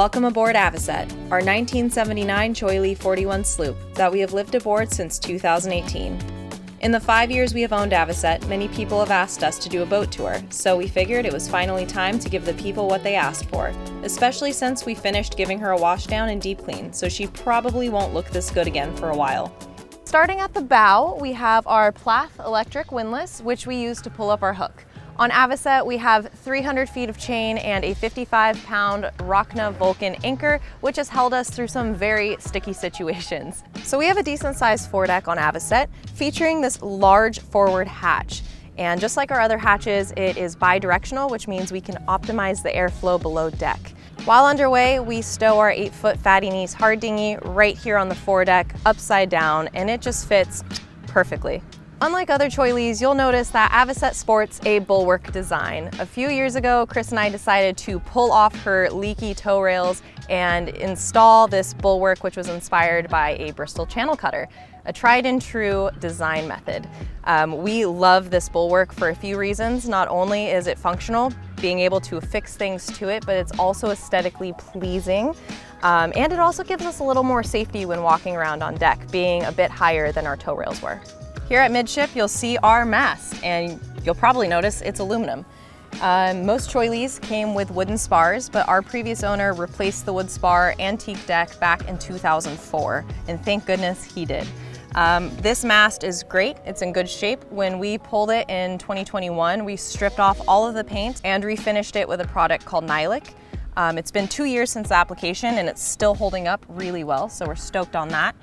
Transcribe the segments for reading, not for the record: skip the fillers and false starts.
Welcome aboard Avocet, our 1979 Cheoy 41 sloop that we have lived aboard since 2018. In the 5 years we have owned Avocet, many people have asked us to do a boat tour, so we figured it was finally time to give the people what they asked for, especially since we finished giving her a wash down and deep clean, so she probably won't look this good again for a while. Starting at the bow, we have our Plath electric windlass, which we use to pull up our hook. On Avocet, we have 300 feet of chain and a 55-pound Rockna Vulcan anchor, which has held us through some very sticky situations. So we have a decent-sized foredeck on Avocet, featuring this large forward hatch. And just like our other hatches, it is bi-directional, which means we can optimize the airflow below deck. While underway, we stow our 8-foot Fatty Knees hard dinghy right here on the foredeck, upside down, and it just fits perfectly. Unlike other Cheoys, you'll notice that Avocet sports a bulwark design. A few years ago, Chris and I decided to pull off her leaky tow rails and install this bulwark, which was inspired by a Bristol channel cutter, a tried and true design method. We love this bulwark for a few reasons. Not only is it functional, being able to affix things to it, but it's also aesthetically pleasing. And it also gives us a little more safety when walking around on deck, being a bit higher than our tow rails were. Here at midship, you'll see our mast, and you'll probably notice it's aluminum. Most Cheoys came with wooden spars, but our previous owner replaced the wood spar antique deck back in 2004, and thank goodness he did. This mast is great, it's in good shape. When we pulled it in 2021, we stripped off all of the paint and refinished it with a product called Nylic. It's been 2 years since the application and it's still holding up really well, so we're stoked on that.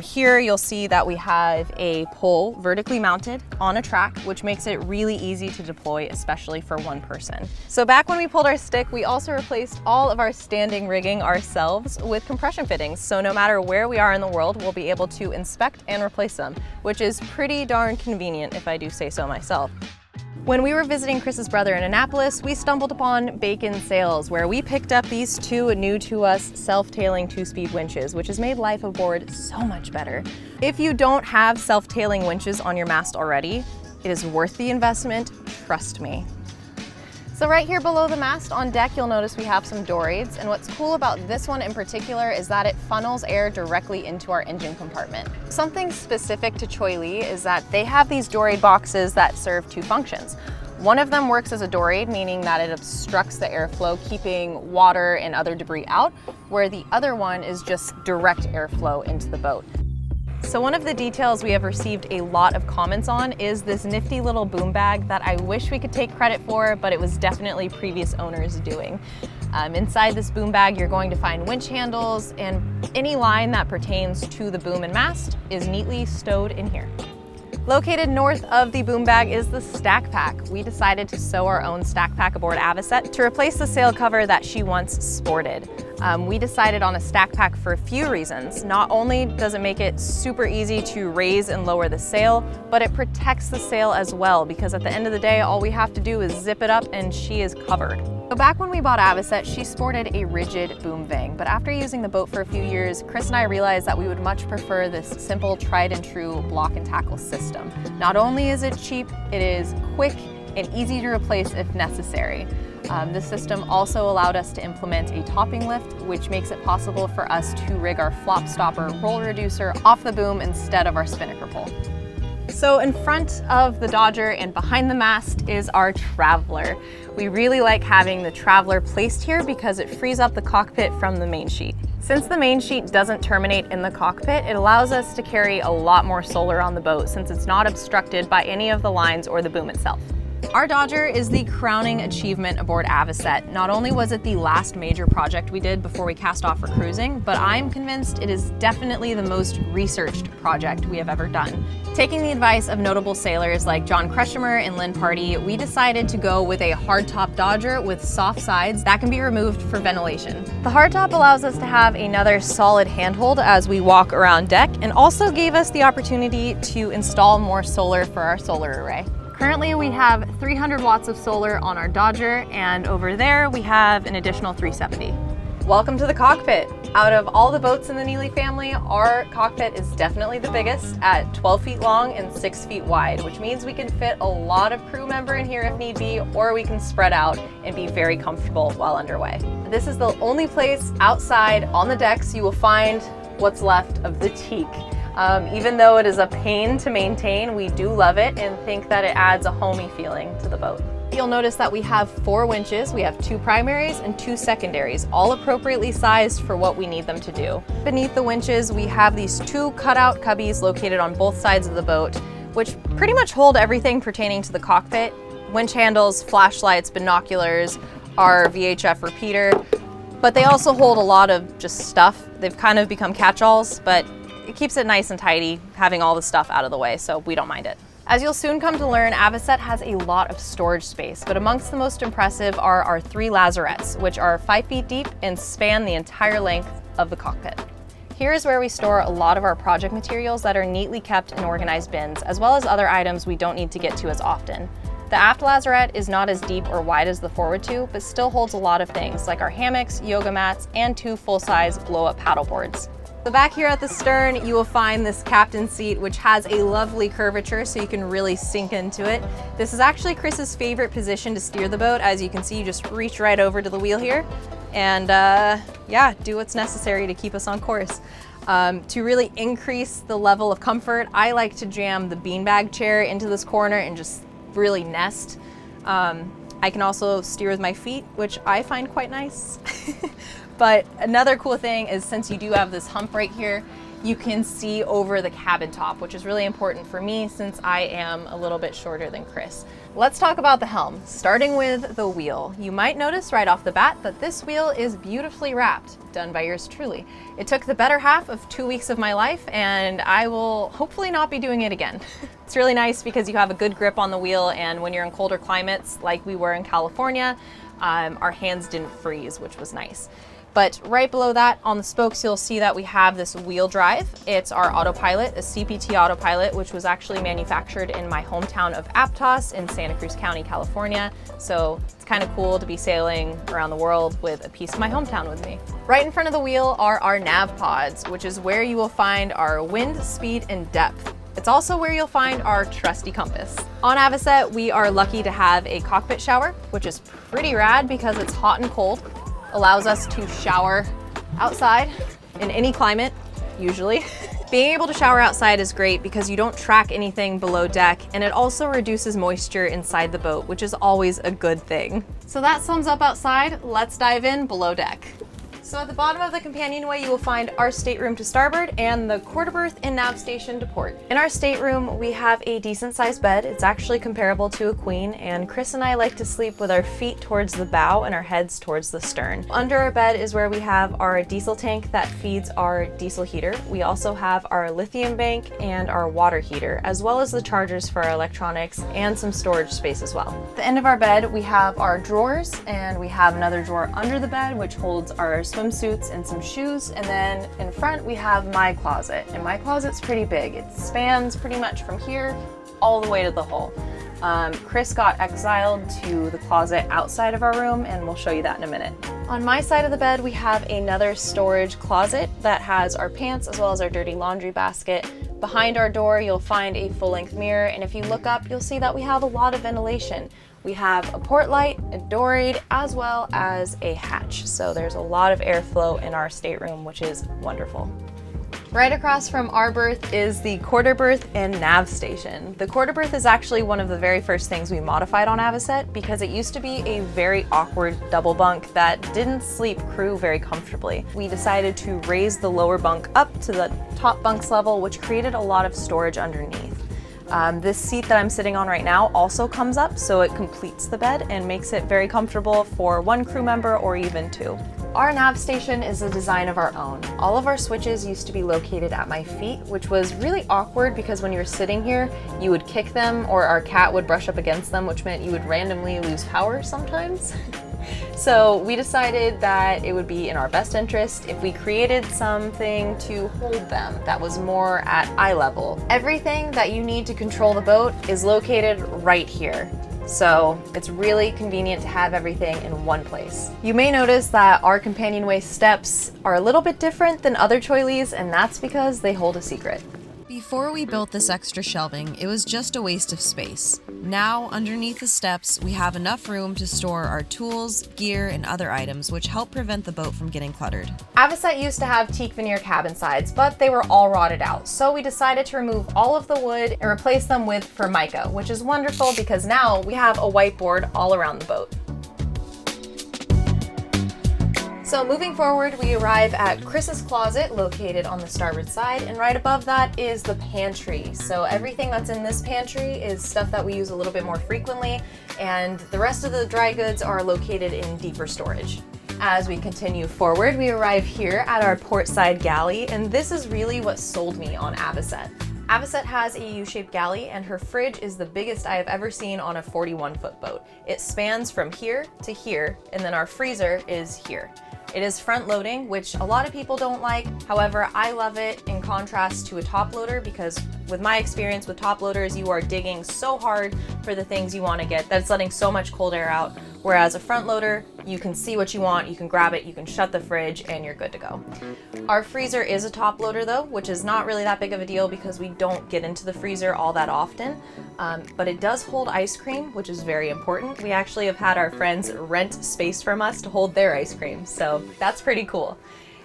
Here you'll see that we have a pole vertically mounted on a track, which makes it really easy to deploy, especially for one person. So back when we pulled our stick, we also replaced all of our standing rigging ourselves with compression fittings. So no matter where we are in the world, we'll be able to inspect and replace them, which is pretty darn convenient if I do say so myself. When we were visiting Chris's brother in Annapolis, we stumbled upon Bacon Sails, where we picked up these two new to us self-tailing 2-speed winches, which has made life aboard so much better. If you don't have self-tailing winches on your mast already, it is worth the investment, trust me. So right here below the mast on deck, you'll notice we have some door aids, and what's cool about this one in particular is that it funnels air directly into our engine compartment. Something specific to Cheoy is that they have these door aid boxes that serve two functions. One of them works as a door aid, meaning that it obstructs the airflow, keeping water and other debris out, where the other one is just direct airflow into the boat. So one of the details we have received a lot of comments on is this nifty little boom bag that I wish we could take credit for, but it was definitely previous owners doing. Inside this boom bag, you're going to find winch handles, and any line that pertains to the boom and mast is neatly stowed in here. Located north of the boom bag is the stack pack. We decided to sew our own stack pack aboard Avocet to replace the sail cover that she once sported. We decided on a stack pack for a few reasons. Not only does it make it super easy to raise and lower the sail, but it protects the sail as well, because at the end of the day, all we have to do is zip it up and she is covered. So back when we bought Avocet, she sported a rigid boom vang, but after using the boat for a few years, Chris and I realized that we would much prefer this simple, tried and true block and tackle system. Not only is it cheap, it is quick and easy to replace if necessary. This system also allowed us to implement a topping lift, which makes it possible for us to rig our flop stopper roll reducer off the boom instead of our spinnaker pole. So in front of the Dodger and behind the mast is our Traveler. We really like having the Traveler placed here because it frees up the cockpit from the main sheet. Since the main sheet doesn't terminate in the cockpit, it allows us to carry a lot more solar on the boat since it's not obstructed by any of the lines or the boom itself. Our Dodger is the crowning achievement aboard Avocet. Not only was it the last major project we did before we cast off for cruising, but I'm convinced it is definitely the most researched project we have ever done. Taking the advice of notable sailors like John Creshimer and Lynn Party, we decided to go with a hardtop Dodger with soft sides that can be removed for ventilation. The hardtop allows us to have another solid handhold as we walk around deck, and also gave us the opportunity to install more solar for our solar array. Currently we have 300 watts of solar on our Dodger, and over there we have an additional 370. Welcome to the cockpit. Out of all the boats in the Neely family, our cockpit is definitely the biggest at 12 feet long and 6 feet wide, which means we can fit a lot of crew member in here if need be, or we can spread out and be very comfortable while underway. This is the only place outside on the decks you will find what's left of the teak. Even though it is a pain to maintain, we do love it and think that it adds a homey feeling to the boat. You'll notice that we have 4 winches. We have 2 primaries and 2 secondaries, all appropriately sized for what we need them to do. Beneath the winches, we have these 2 cutout cubbies located on both sides of the boat, which pretty much hold everything pertaining to the cockpit. Winch handles, flashlights, binoculars, our VHF repeater, but they also hold a lot of just stuff. They've kind of become catch-alls, but it keeps it nice and tidy, having all the stuff out of the way, so we don't mind it. As you'll soon come to learn, Avocet has a lot of storage space, but amongst the most impressive are our 3 lazarettes, which are 5 feet deep and span the entire length of the cockpit. Here is where we store a lot of our project materials that are neatly kept in organized bins, as well as other items we don't need to get to as often. The aft lazarette is not as deep or wide as the forward 2, but still holds a lot of things, like our hammocks, yoga mats, and 2 full-size blow-up paddle boards. So back here at the stern, you will find this captain seat, which has a lovely curvature so you can really sink into it. This is actually Chris's favorite position to steer the boat. As you can see, you just reach right over to the wheel here and yeah, do what's necessary to keep us on course. To really increase the level of comfort, I like to jam the beanbag chair into this corner and just really nest. I can also steer with my feet, which I find quite nice. But another cool thing is, since you do have this hump right here, you can see over the cabin top, which is really important for me since I am a little bit shorter than Chris. Let's talk about the helm, starting with the wheel. You might notice right off the bat that this wheel is beautifully wrapped, done by yours truly. It took the better half of 2 weeks of my life, and I will hopefully not be doing it again. It's really nice because you have a good grip on the wheel, and when you're in colder climates like we were in California, our hands didn't freeze, which was nice. But right below that on the spokes, you'll see that we have this wheel drive. It's our autopilot, a CPT autopilot, which was actually manufactured in my hometown of Aptos in Santa Cruz County, California. So it's kind of cool to be sailing around the world with a piece of my hometown with me. Right in front of the wheel are our nav pods, which is where you will find our wind, speed, and depth. It's also where you'll find our trusty compass. On Avocet, we are lucky to have a cockpit shower, which is pretty rad because it's hot and cold. Allows us to shower outside in any climate, usually. Being able to shower outside is great because you don't track anything below deck, and it also reduces moisture inside the boat, which is always a good thing. So that sums up outside. Let's dive in below deck. So at the bottom of the companionway, you will find our stateroom to starboard and the quarter berth and nav station to port. In our stateroom, we have a decent sized bed. It's actually comparable to a queen, and Chris and I like to sleep with our feet towards the bow and our heads towards the stern. Under our bed is where we have our diesel tank that feeds our diesel heater. We also have our lithium bank and our water heater, as well as the chargers for our electronics and some storage space as well. At the end of our bed, we have our drawers, and we have another drawer under the bed, which holds our swimsuits and some shoes, and then in front we have my closet, and my closet's pretty big. It spans pretty much from here all the way to the hull. Chris got exiled to the closet outside of our room, and we'll show you that in a minute. On my side of the bed, we have another storage closet that has our pants as well as our dirty laundry basket. Behind our door, you'll find a full-length mirror, and if you look up, you'll see that we have a lot of ventilation. We have a port light, a door aid, as well as a hatch. So there's a lot of airflow in our stateroom, which is wonderful. Right across from our berth is the quarter berth and nav station. The quarter berth is actually one of the very first things we modified on Avocet because it used to be a very awkward double bunk that didn't sleep crew very comfortably. We decided to raise the lower bunk up to the top bunk's level, which created a lot of storage underneath. This seat that I'm sitting on right now also comes up, so it completes the bed and makes it very comfortable for 1 crew member or even 2. Our nav station is a design of our own. All of our switches used to be located at my feet, which was really awkward because when you were sitting here, you would kick them or our cat would brush up against them, which meant you would randomly lose power sometimes. So we decided that it would be in our best interest if we created something to hold them that was more at eye level. Everything that you need to control the boat is located right here. So it's really convenient to have everything in one place. You may notice that our companionway steps are a little bit different than other Choyleys, and that's because they hold a secret. Before we built this extra shelving, it was just a waste of space. Now, underneath the steps, we have enough room to store our tools, gear, and other items, which help prevent the boat from getting cluttered. Avocet used to have teak veneer cabin sides, but they were all rotted out, so we decided to remove all of the wood and replace them with Formica, which is wonderful because now we have a whiteboard all around the boat. So moving forward, we arrive at Chris's closet located on the starboard side, and right above that is the pantry. So everything that's in this pantry is stuff that we use a little bit more frequently, and the rest of the dry goods are located in deeper storage. As we continue forward, we arrive here at our portside galley, and this is really what sold me on Avocet. Avocet has a U-shaped galley, and her fridge is the biggest I have ever seen on a 41-foot boat. It spans from here to here, and then our freezer is here. It is front loading, which a lot of people don't like. However, I love it in contrast to a top loader because with my experience with top loaders, you are digging so hard for the things you want to get that it's letting so much cold air out. Whereas a front loader, you can see what you want, you can grab it, you can shut the fridge, and you're good to go. Our freezer is a top loader though, which is not really that big of a deal because we don't get into the freezer all that often. But it does hold ice cream, which is very important. We actually have had our friends rent space from us to hold their ice cream, so that's pretty cool.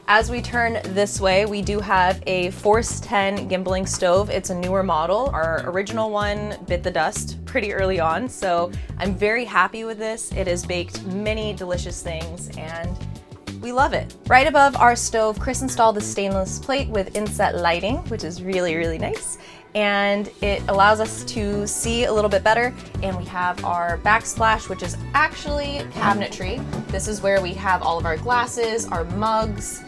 As we turn this way, we do have a Force 10 gimbaling stove. It's a newer model. Our original one bit the dust pretty early on, so I'm very happy with this. It has baked many delicious things, and we love it. Right above our stove, Chris installed the stainless plate with inset lighting, which is really, really nice. And it allows us to see a little bit better. And we have our backsplash, which is actually cabinetry. This is where we have all of our glasses, our mugs,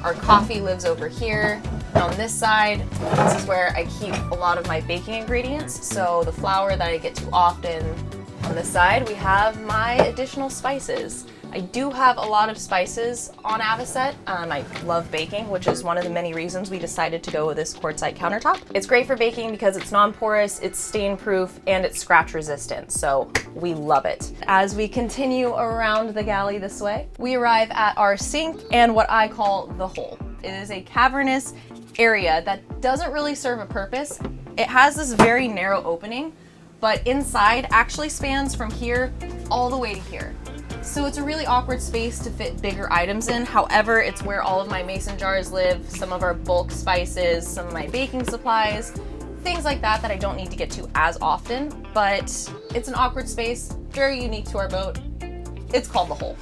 our coffee lives over here. And on this side, this is where I keep a lot of my baking ingredients. So the flour that I get too often. On this side, we have my additional spices. I do have a lot of spices on Avocet. I love baking, which is one of the many reasons we decided to go with this quartzite countertop. It's great for baking because it's non-porous, it's stain-proof, and it's scratch-resistant, so we love it. As we continue around the galley this way, we arrive at our sink and what I call the hole. It is a cavernous area that doesn't really serve a purpose. It has this very narrow opening, but inside actually spans from here all the way to here. So it's a really awkward space to fit bigger items in. However, it's where all of my mason jars live, some of our bulk spices, some of my baking supplies, things like that that I don't need to get to as often, but it's an awkward space, very unique to our boat. It's called the hole.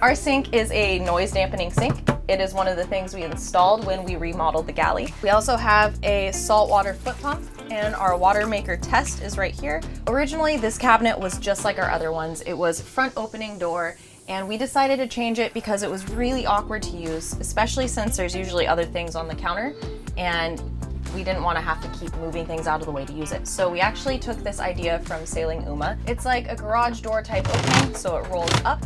Our sink is a noise dampening sink. It is one of the things we installed when we remodeled the galley. We also have a saltwater foot pump, and our water maker test is right here. Originally, this cabinet was just like our other ones. It was front opening door, and we decided to change it because it was really awkward to use, especially since there's usually other things on the counter, and we didn't want to have to keep moving things out of the way to use it. So we actually took this idea from Sailing Uma. It's like a garage door type opening, so it rolls up.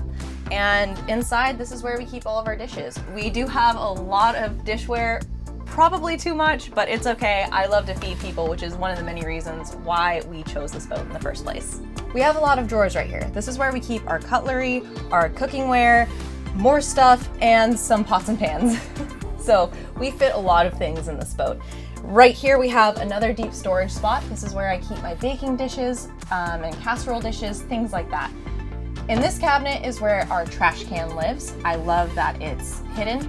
And inside, this is where we keep all of our dishes. We do have a lot of dishware, probably too much, but it's okay. I love to feed people, which is one of the many reasons why we chose this boat in the first place. We have a lot of drawers right here. This is where we keep our cutlery, our cookingware, more stuff, and some pots and pans. So we fit a lot of things in this boat. Right here we have another deep storage spot. This is where I keep my baking dishes and casserole dishes, things like that. In this cabinet is where our trash can lives. I love that it's hidden.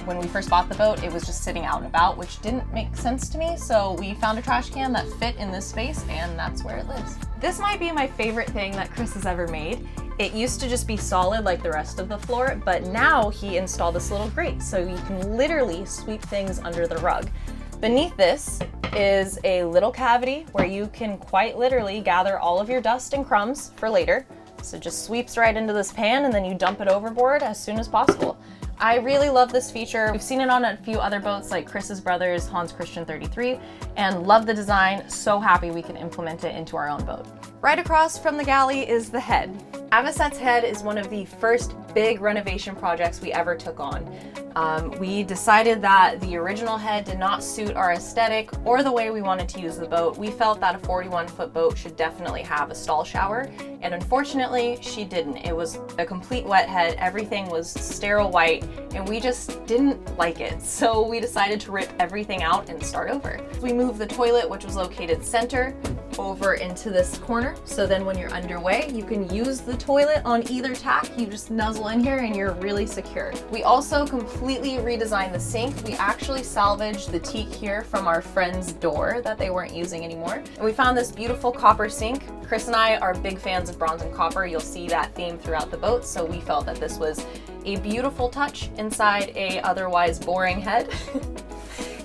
When we first bought the boat, it was just sitting out and about, which didn't make sense to me, so we found a trash can that fit in this space, and that's where it lives. This might be my favorite thing that Chris has ever made. It used to just be solid like the rest of the floor, but now he installed this little grate, so you can literally sweep things under the rug. Beneath this is a little cavity where you can quite literally gather all of your dust and crumbs for later. So it just sweeps right into this pan and then you dump it overboard as soon as possible. I really love this feature. We've seen it on a few other boats like Chris's brother's Hans Christian 33 and love the design. So happy we can implement it into our own boat. Right across from the galley is the head. Avocet's head is one of the first big renovation projects we ever took on. We decided that the original head did not suit our aesthetic or the way we wanted to use the boat. We felt that a 41-foot boat should definitely have a stall shower, and unfortunately she didn't. It was a complete wet head, everything was sterile white, and we just didn't like it. So we decided to rip everything out and start over. We moved the toilet, which was located center, over into this corner, so then when you're underway you can use the toilet on either tack. You just nuzzle in here and you're really secure. We also completely redesigned the sink. We actually salvaged the teak here from our friend's door that they weren't using anymore, and we found this beautiful copper sink. Chris and I are big fans of bronze and copper. You'll see that theme throughout the boat, so we felt that this was a beautiful touch inside a otherwise boring head.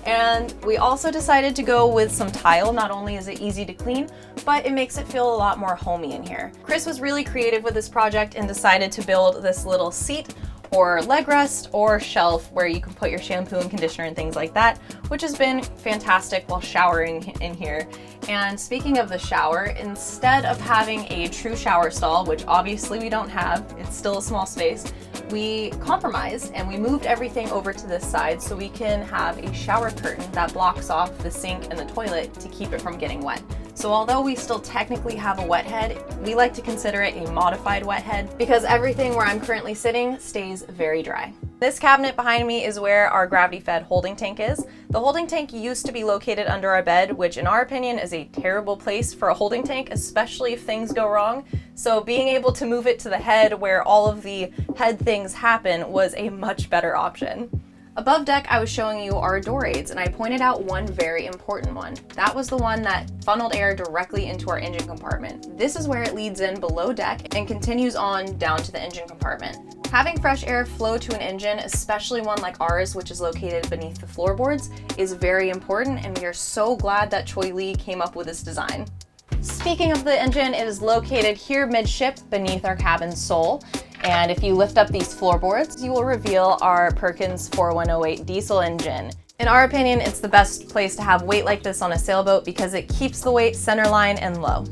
And we also decided to go with some tile. Not only is it easy to clean, but it makes it feel a lot more homey in here. Chris was really creative with this project and decided to build this little seat or leg rest or shelf where you can put your shampoo and conditioner and things like that, which has been fantastic while showering in here. And speaking of the shower, instead of having a true shower stall, which obviously we don't have, it's still a small space, we compromised and we moved everything over to this side so we can have a shower curtain that blocks off the sink and the toilet to keep it from getting wet. So although we still technically have a wet head, we like to consider it a modified wet head because everything where I'm currently sitting stays very dry. This cabinet behind me is where our gravity-fed holding tank is. The holding tank used to be located under our bed, which in our opinion is a terrible place for a holding tank, especially if things go wrong. So being able to move it to the head where all of the head things happen was a much better option. Above deck, I was showing you our door aids, and I pointed out one very important one. That was the one that funneled air directly into our engine compartment. This is where it leads in below deck and continues on down to the engine compartment. Having fresh air flow to an engine, especially one like ours, which is located beneath the floorboards, is very important, and we are so glad that Cheoy Lee came up with this design. Speaking of the engine, it is located here midship beneath our cabin sole. And if you lift up these floorboards, you will reveal our Perkins 4108 diesel engine. In our opinion, it's the best place to have weight like this on a sailboat because it keeps the weight centerline and low.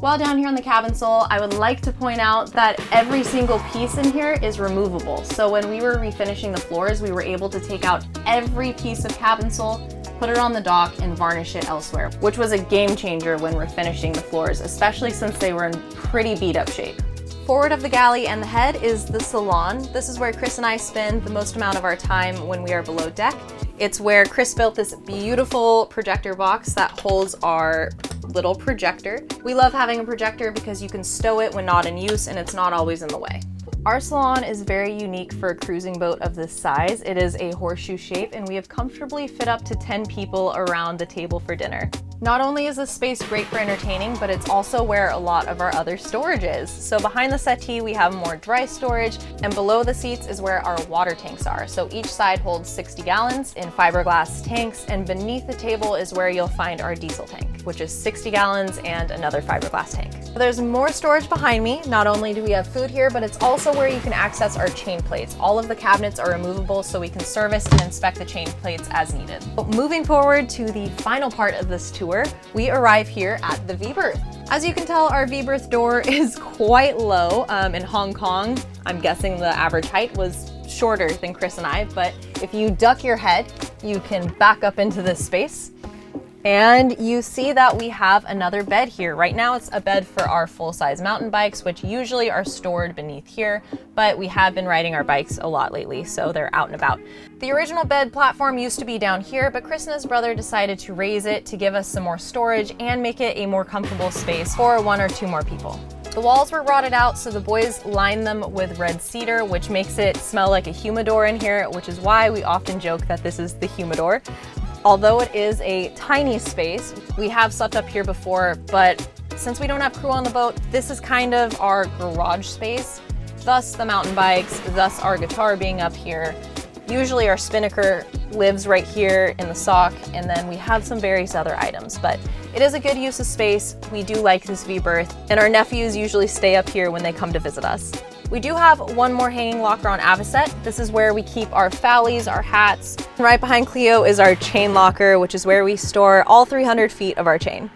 While down here on the cabin sole, I would like to point out that every single piece in here is removable. So when we were refinishing the floors, we were able to take out every piece of cabin sole, put it on the dock, and varnish it elsewhere, which was a game changer when refinishing the floors, especially since they were in pretty beat up shape. Forward of the galley and the head is the salon. This is where Chris and I spend the most amount of our time when we are below deck. It's where Chris built this beautiful projector box that holds our little projector. We love having a projector because you can stow it when not in use and it's not always in the way. Our salon is very unique for a cruising boat of this size. It is a horseshoe shape and we have comfortably fit up to 10 people around the table for dinner. Not only is this space great for entertaining, but it's also where a lot of our other storage is. So behind the settee, we have more dry storage, and below the seats is where our water tanks are. So each side holds 60 gallons in fiberglass tanks, and beneath the table is where you'll find our diesel tank, which is 60 gallons and another fiberglass tank. There's more storage behind me. Not only do we have food here, but it's also where you can access our chain plates. All of the cabinets are removable, so we can service and inspect the chain plates as needed. But moving forward to the final part of this tour, we arrive here at the V-berth. As you can tell, our V-berth door is quite low. In Hong Kong, I'm guessing the average height was shorter than Chris and I, but if you duck your head, you can back up into this space. And you see that we have another bed here. Right now it's a bed for our full-size mountain bikes, which usually are stored beneath here, but we have been riding our bikes a lot lately, so they're out and about. The original bed platform used to be down here, but Chris and his brother decided to raise it to give us some more storage and make it a more comfortable space for 1 or 2 more people. The walls were rotted out, so the boys lined them with red cedar, which makes it smell like a humidor in here, which is why we often joke that this is the humidor. Although it is a tiny space, we have slept up here before, but since we don't have crew on the boat, this is kind of our garage space, thus the mountain bikes, thus our guitar being up here. Usually our spinnaker lives right here in the sock, and then we have some various other items, but it is a good use of space. We do like this V-berth, and our nephews usually stay up here when they come to visit us. We do have one more hanging locker on Avocet. This is where we keep our fallies, our hats. Right behind Cleo is our chain locker, which is where we store all 300 feet of our chain.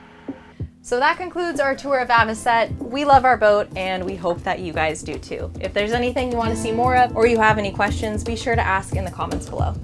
So that concludes our tour of Avocet. We love our boat and we hope that you guys do too. If there's anything you want to see more of or you have any questions, be sure to ask in the comments below.